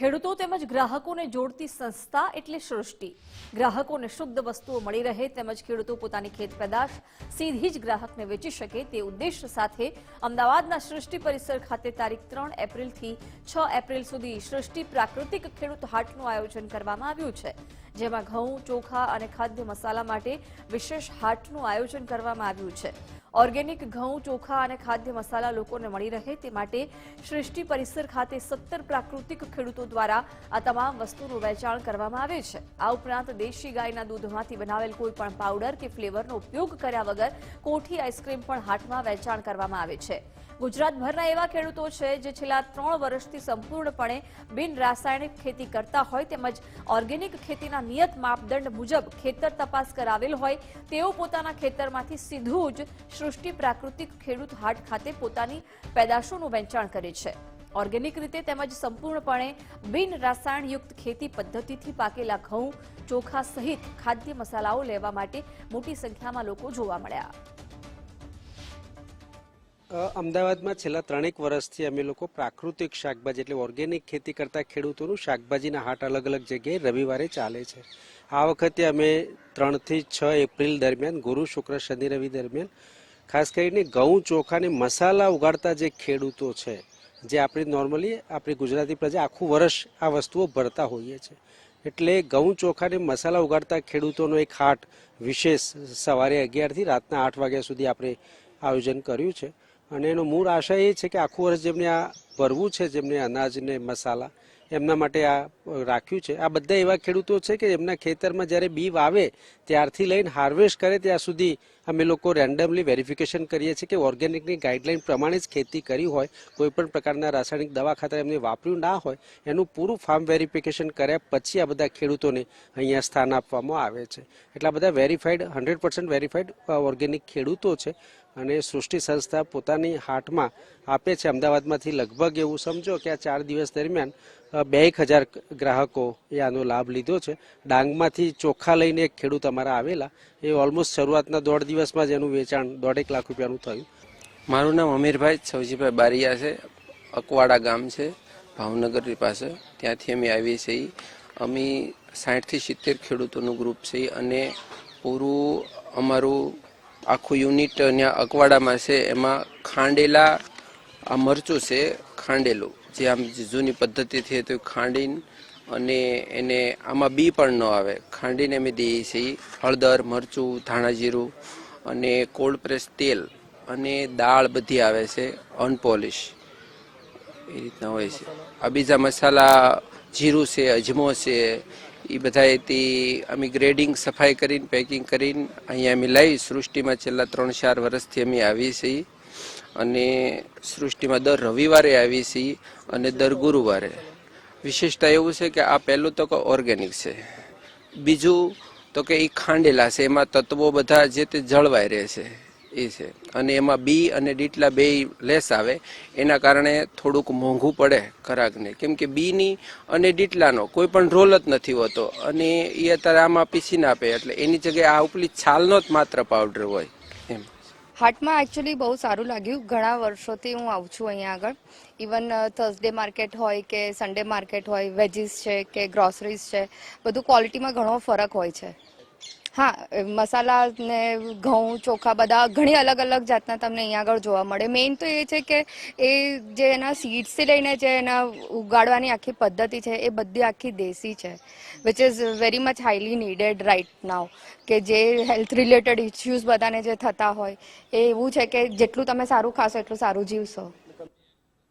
ખેડૂતો તેમજ ગ્રાહકોને જોડતી સંસ્થા એટલે સૃષ્ટિ। ગ્રાહકોને શુદ્ધ વસ્તુઓ મળી રહે તેમજ ખેડૂતો પોતાની ખેત પેદાશ સીધી જ ગ્રાહકને વેચી શકે તે ઉદ્દેશ્ય સાથે અમદાવાદના સૃષ્ટિ પરિસર ખાતે તારીખ 3 એપ્રિલથી 6 એપ્રિલ સુધી સૃષ્ટિ પ્રાકૃતિક ખેડૂત હાટનું આયોજન કરવામાં આવ્યું છે, જેમાં ઘઉં, ચોખા અને ખાદ્ય મસાલા માટે વિશેષ હાટનું આયોજન કરવામાં આવ્યું છે। ઓર્ગેનિક ઘઉં, ચોખા અને ખાદ્ય મસાલા લોકોને મળી રહે તે માટે સૃષ્ટિ પરિસર ખાતે 17 પ્રાકૃતિક ખેડૂતો દ્વારા આ તમામ વસ્તુનું વેચાણ કરવામાં આવે છે। આ ઉપરાંત દેશી ગાયના દૂધમાંથી બનાવેલ કોઈ પણ પાવડર કે ફ્લેવરનો ઉપયોગ કર્યા વગર કોઠી આઈસ્ક્રીમ પણ હાટમાં વેચાણ કરવામાં આવે છે। ગુજરાતભરના એવા ખેડૂતો છે જે છેલ્લા 3 વર્ષથી સંપૂર્ણપણે બિન રાસાયણિક ખેતી કરતા હોય તેમજ ઓર્ગેનિક ખેતીના નિયત માપદંડ મુજબ ખેતર તપાસ કરાવેલ હોય તેઓ પોતાના ખેતરમાંથી સીધું જ સૃષ્ટિ પ્રાકૃતિક ખેડૂત હાટ ખાતે પોતાની પેદાશોનું વેચાણ કરે છે। ઓર્ગેનિક રીતે તેમજ સંપૂર્ણપણે બિન રાસાયણયુક્ત ખેતી પદ્ધતિથી પાકેલા ઘઉં, ચોખા સહિત ખાદ્ય મસાલાઓ લેવા માટે મોટી સંખ્યામાં લોકો જોવા મળ્યા। અમદાવાદમાં છેલ્લા 3 વર્ષથી અમે લોકો પ્રાકૃતિક શાકભાજી એટલે ઓર્ગેનિક ખેતી કરતા ખેડૂતોનું શાકભાજીના હાટ અલગ અલગ જગ્યાએ રવિવારે ચાલે છે। આ વખતે અમે 3 થી 6 એપ્રિલ દરમિયાન ગુરુ, શુક્ર, શનિ, રવિ દરમિયાન ખાસ કરીને ઘઉં, ચોખા અને મસાલા ઉગાડતા જે ખેડૂતો છે, જે આપણે નોર્મલી આપણી ગુજરાતી પ્રજા આખું વર્ષ આ વસ્તુઓ ભરતા હોઈએ છીએ, એટલે ઘઉં, ચોખા અને મસાલા ઉગાડતા ખેડૂતોનો એક હાટ વિશેષ સવારે 11 થી રાતના 8 વાગ્યા સુધી આપણે આયોજન કર્યું છે। અને એનો મૂળ આશય એ છે કે આખું વર્ષ જેમને આ ભરવું છે, જેમને અનાજ ને મસાલા એમના માટે આ રાખ્યું છે। આ બધા એવા ખેડૂતો છે કે એમના ખેતરમાં જ્યારે બી વાવે ત્યારથી લઈને હાર્વેસ્ટ કરે ત્યાં સુધી અમે લોકો રેન્ડમલી વેરિફિકેશન કરીએ છીએ કે ઓર્ગેનિકની ગાઈડલાઈન પ્રમાણે જ ખેતી કરી હોય, કોઈ પણ પ્રકારના રાસાયણિક દવા ખાતર એમને વાપર્યું ના હોય, એનું પૂરું ફાર્મ વેરિફિકેશન કર્યા પછી આ બધા ખેડૂતોને અહીંયા સ્થાન આપવામાં આવે છે। એટલા બધા વેરીફાઈડ 100% વેરીફાઈડ ઓર્ગેનિક ખેડૂતો છે અને સૃષ્ટિ સંસ્થા પોતાની હાટમાં આપે છે। અમદાવાદમાંથી લગભગ એવું સમજો કે આ 4 દિવસ દરમિયાન 2,000 ગ્રાહકો એ આનો લાભ લીધો છે। ડાંગમાંથી ચોખા લઈને એક ખેડૂત અમારા આવેલા, એ ઓલમોસ્ટ શરૂઆતના 1.5 દિવસમાં જ એનું વેચાણ 1.5 લાખ રૂપિયાનું થયું। મારું નામ અમીરભાઈ સવજીભાઈ બારિયા છે, અકવાડા ગામ છે ભાવનગરની પાસે, ત્યાંથી અમે આવીએ છીએ। અમે 60 થી 70 ખેડૂતોનું ગ્રુપ છે અને પૂરું અમારું આખું યુનિટ ત્યાં અકવાડામાં છે। એમાં ખાંડેલા આ મરચું છે, ખાંડેલું જે આમ જૂની પદ્ધતિથી તો ખાંડીને અને એને આમાં બી પણ ન આવે, ખાંડીને અમે દઈએ છીએ। હળદર, મરચું, ધાણા જીરું અને કોલ્ડ પ્રેસ તેલ અને દાળ બધી આવે છે અનપોલિશ, એ રીતના હોય છે। આ બીજા મસાલા જીરું છે, અજમો છે, એ બધાથી અમે ગ્રેડિંગ સફાઈ કરીને પેકિંગ કરીને અહીંયા અમે લાવી સૃષ્ટિમાં છેલ્લા 3-4 વર્ષથી અમે આવીએ છીએ અને સૃષ્ટિમાં દર રવિવારે આવીએ છીએ અને દર ગુરુવારે। વિશેષતા એવું છે કે આ પહેલું તો કે ઓર્ગેનિક છે, બીજું તો કે એ ખાંડેલા છે, એમાં તત્વો બધા જે તે જળવાઈ રહે છે એ છે, અને એમાં બી અને ડીટલા બે લેસ આવે, એના કારણે થોડુંક મોંઘું પડે ગ્રાહકને, કેમ કે બીની અને ડીટલાનો કોઈ પણ રોલ જ નથી હોતો અને એ અત્યારે આમાં પીસીને આપે, એટલે એની જગ્યાએ આ ઉપલી છાલનો જ માત્ર પાવડર હોય એમ। હાટમાં એકચ્યુઅલી બહુ સારું લાગ્યું। ઘણા વર્ષોથી હું આવું છું અહીંયા આગળ, ઇવન થર્સડે માર્કેટ હોય કે સન્ડે માર્કેટ હોય, વેજીસ છે કે ગ્રોસરીઝ છે, બધું ક્વોલિટીમાં ઘણો ફરક હોય છે। હા, મસાલા ને ઘઉં, ચોખા બધા ઘણી અલગ અલગ જાતના તમને અહીંયા આગળ જોવા મળે। મેઇન તો એ છે કે એ જે એના સીડ્સથી લઈને જે એના ઉગાડવાની આખી પદ્ધતિ છે એ બધી આખી દેશી છે, which is very much highly needed right now, કે જે હેલ્થ રિલેટેડ ઇસ્યુઝ બધાને જે થતા હોય એ એવું છે કે જેટલું તમે સારું ખાશો એટલું સારું જીવશો।